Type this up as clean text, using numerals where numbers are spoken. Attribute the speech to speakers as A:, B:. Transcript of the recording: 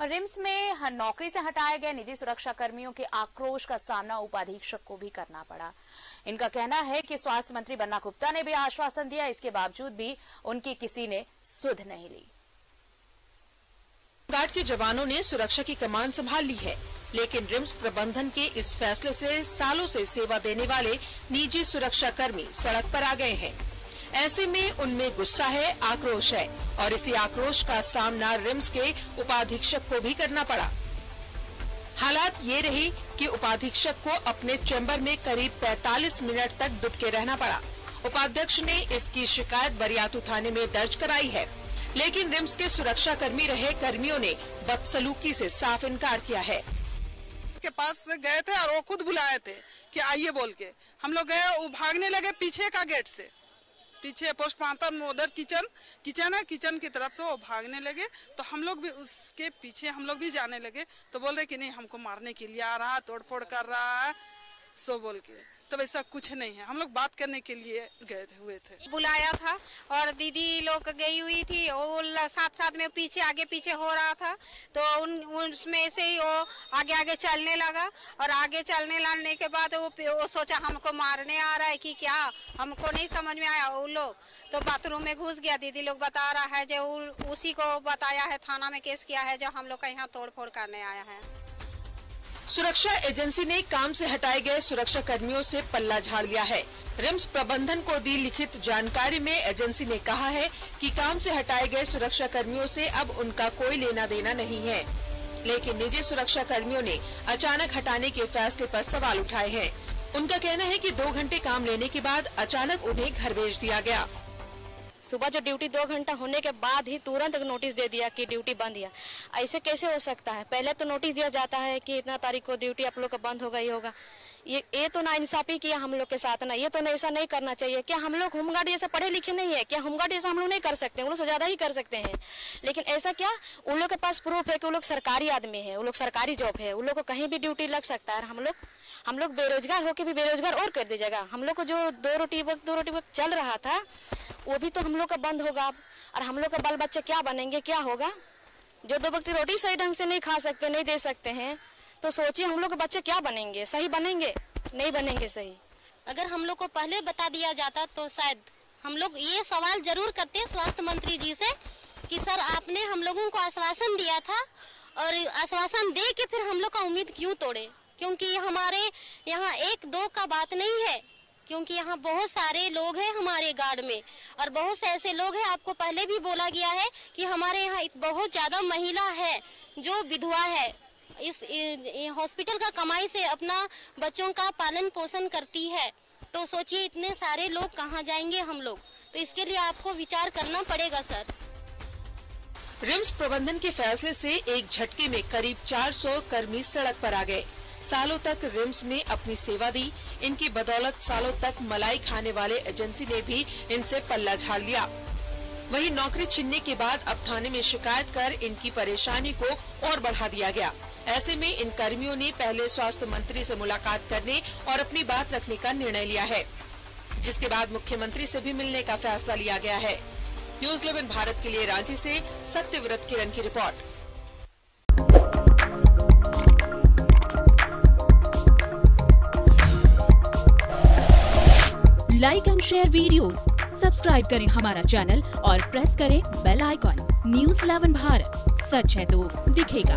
A: और रिम्स में नौकरी से हटाए गए निजी सुरक्षा कर्मियों के आक्रोश का सामना उपाधीक्षक को भी करना पड़ा। इनका कहना है कि स्वास्थ्य मंत्री बन्ना गुप्ता ने भी आश्वासन दिया, इसके बावजूद भी उनकी किसी ने सुध नहीं ली।
B: गार्ड के जवानों ने सुरक्षा की कमान संभाल ली है, लेकिन रिम्स प्रबंधन के इस फैसले से सालों से सेवा देने वाले निजी सुरक्षा कर्मी सड़क पर आ गए हैं। ऐसे में उनमें गुस्सा है, आक्रोश है और इसी आक्रोश का सामना रिम्स के उपाधीक्षक को भी करना पड़ा। हालात ये रही कि उपाधीक्षक को अपने चैम्बर में करीब 45 मिनट तक दुबके रहना पड़ा। उपाध्यक्ष ने इसकी शिकायत बरियातू थाने में दर्ज कराई है, लेकिन रिम्स के सुरक्षा कर्मी रहे कर्मियों ने बदसलूकी से साफ इनकार किया है।
C: के पास गए थे और वो खुद बुलाए थे कि आइए बोल के। हम लोग गए, वो भागने लगे पीछे का गेट से, पीछे पोस्टमार्टम उधर किचन है, किचन की तरफ से वो भागने लगे। तो हम लोग भी उसके पीछे हम लोग भी जाने लगे। तो बोल रहे कि नहीं, हमको मारने के लिए आ रहा है, तोड़फोड़ कर रहा है, सो बोल के। तब ऐसा कुछ नहीं है, हम लोग बात करने के लिए गए हुए थे।
D: बुलाया था और दीदी लोग गई हुई थी, वो साथ में पीछे आगे पीछे हो रहा था। तो उसमें से ही वो आगे आगे चलने लगा और आगे चलने लगने के बाद वो सोचा हमको मारने आ रहा है कि क्या, हमको नहीं समझ में आया। वो लोग तो बाथरूम में घुस गया। दीदी लोग बता रहा है जो उसी को बताया है, थाना में केस किया है, जो हम लोग का यहाँ तोड़फोड़ करने आया है।
B: सुरक्षा एजेंसी ने काम से हटाए गए सुरक्षा कर्मियों से पल्ला झाड़ लिया है। रिम्स प्रबंधन को दी लिखित जानकारी में एजेंसी ने कहा है कि काम से हटाए गए सुरक्षा कर्मियों से अब उनका कोई लेना देना नहीं है, लेकिन निजी सुरक्षा कर्मियों ने अचानक हटाने के फैसले पर सवाल उठाए हैं। उनका कहना है कि 2 घंटे काम लेने के बाद अचानक उन्हें घर भेज दिया गया।
E: सुबह जो ड्यूटी 2 घंटा होने के बाद ही तुरंत नोटिस दे दिया कि ड्यूटी बंद है। ऐसे कैसे हो सकता है? पहले तो नोटिस दिया जाता है कि इतना तारीख को ड्यूटी आप लोग का बंद होगा ही होगा। ये तो नाइंसाफी किया हम लोग के साथ ना, ये तो ऐसा नहीं करना चाहिए। क्या हम लोग होमगार्ड जैसे पढ़े लिखे नहीं है? क्या होमगार्ड जैसा हम लोग नहीं कर सकते? उन लोग से ज़्यादा ही कर सकते हैं। लेकिन ऐसा क्या, उन लोग के पास प्रूफ है कि वो लोग सरकारी आदमी है, वो लोग सरकारी जॉब है, उन लोग को कहीं भी ड्यूटी लग सकता है। हम लोग बेरोजगार होकर भी बेरोजगार और कर दीजिएगा। हम लोग को जो 2 रोटी वक्त चल रहा था वो भी तो हम लोग का बंद होगा अब। और हम लोग का बाल बच्चे क्या बनेंगे, क्या होगा? जो 2 वक्त रोटी सही ढंग से नहीं खा सकते, नहीं दे सकते हैं, तो सोचिए हम लोग के बच्चे क्या बनेंगे? सही बनेंगे? नहीं बनेंगे सही।
F: अगर हम लोग को पहले बता दिया जाता तो शायद हम लोग ये सवाल जरूर करते स्वास्थ्य मंत्री जी से कि सर आपने हम लोगों को आश्वासन दिया था और आश्वासन दे के फिर हम लोग का उम्मीद क्यों तोड़े? क्योंकि हमारे यहाँ 1-2 का बात नहीं है, क्योंकि यहाँ बहुत सारे लोग हैं हमारे गार्ड में और बहुत से ऐसे लोग हैं। आपको पहले भी बोला गया है कि हमारे यहाँ बहुत ज़्यादा महिला है जो विधवा है, इस हॉस्पिटल का कमाई से अपना बच्चों का पालन पोषण करती है। तो सोचिए इतने सारे लोग कहाँ जाएंगे हम लोग? तो इसके लिए आपको विचार करना पड़ेगा सर।
B: रिम्स प्रबंधन के फैसले से एक झटके में करीब 400 कर्मी सड़क पर आ गए। सालों तक रिम्स में अपनी सेवा दी, इनकी बदौलत सालों तक मलाई खाने वाले एजेंसी ने भी इनसे पल्ला झाड़ लिया। वहीं नौकरी छीनने के बाद अब थाने में शिकायत कर इनकी परेशानी को और बढ़ा दिया गया। ऐसे में इन कर्मियों ने पहले स्वास्थ्य मंत्री से मुलाकात करने और अपनी बात रखने का निर्णय लिया है, जिसके बाद मुख्यमंत्री से भी मिलने का फैसला लिया गया है। न्यूज़ 11 भारत के लिए रांची से सत्यव्रत किरण की report.
G: Like and share videos, subscribe करें हमारा चैनल और प्रेस करें बेल आइकॉन। न्यूज़ 11 भारत, सच है तो दिखेगा।